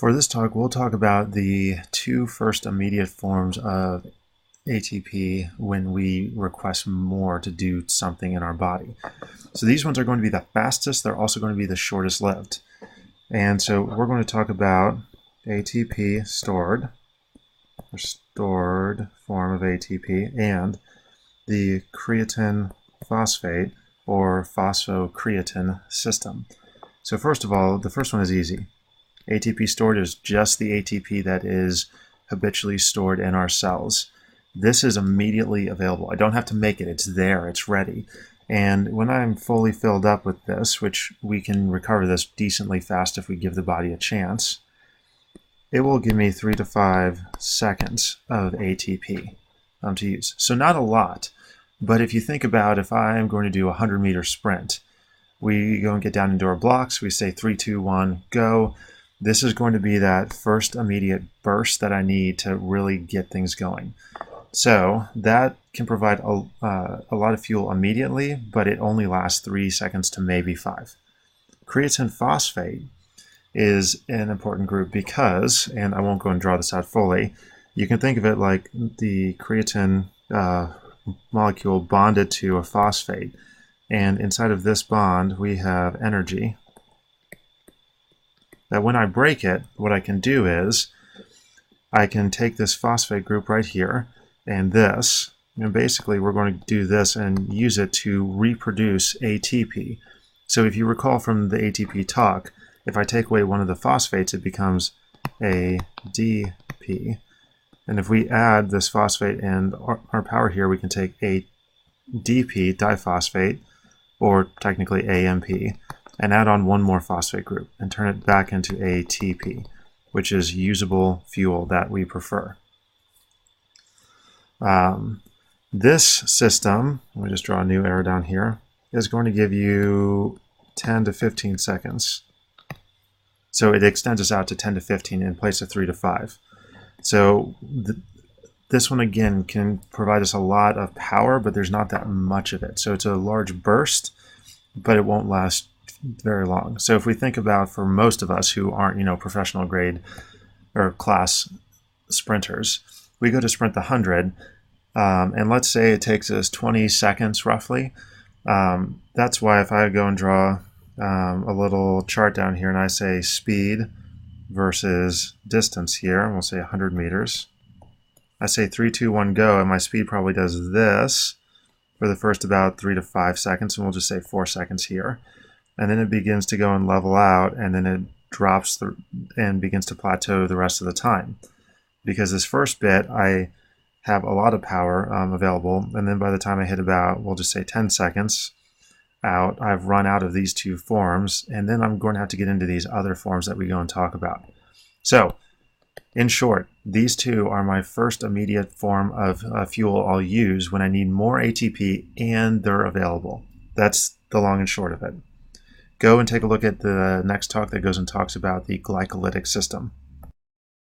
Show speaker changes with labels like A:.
A: For this talk, we'll talk about the two first immediate forms of ATP when we request more to do something in our body. So these ones are going to be the fastest. They're also going to be the shortest lived. And so we're going to talk about ATP stored form of ATP and the creatine phosphate or phosphocreatine system. So first of all, the first one is easy. ATP stored is just the ATP that is habitually stored in our cells. This is immediately available. I don't have to make it. It's there. It's ready. And when I'm fully filled up with this, which we can recover this decently fast if we give the body a chance, it will give me 3 to 5 seconds of ATP to use. So not a lot, but if you think about if I'm going to do a 100-meter sprint, we go and get down into our blocks, we say 3, 2, 1, go. This is going to be that first immediate burst that I need to really get things going. So that can provide a lot of fuel immediately, but it only lasts 3 seconds to maybe 5. Creatine phosphate is an important group because, and I won't go and draw this out fully, you can think of it like the creatine molecule bonded to a phosphate. And inside of this bond, we have energy. That when I break it, what I can do is I can take this phosphate group right here and this, and basically we're going to do this and use it to reproduce ATP. So if you recall from the ATP talk, if I take away one of the phosphates, it becomes ADP. And if we add this phosphate and our power here, we can take ADP, diphosphate, or technically AMP, and add on one more phosphate group and turn it back into ATP, which is usable fuel that we prefer. This system, let me just draw a new arrow down here, is going to give you 10 to 15 seconds. So it extends us out to 10 to 15 in place of 3 to 5. So this one again can provide us a lot of power, but there's not that much of it. So it's a large burst, but it won't last very long. So if we think about for most of us who aren't, professional grade or class sprinters, we go to sprint the 100, and let's say it takes us 20 seconds roughly. That's why if I go and draw a little chart down here and I say speed versus distance here, and we'll say 100 meters. I say 3, 2, 1, go, and my speed probably does this for the first about 3 to 5 seconds, and we'll just say 4 seconds here. And then it begins to go and level out, and then it drops and begins to plateau the rest of the time. Because this first bit, I have a lot of power available, and then by the time I hit about, we'll just say 10 seconds out, I've run out of these two forms, and then I'm going to have to get into these other forms that we go and talk about. So, in short, these two are my first immediate form of fuel I'll use when I need more ATP and they're available. That's the long and short of it. Go and take a look at the next talk that goes and talks about the glycolytic system.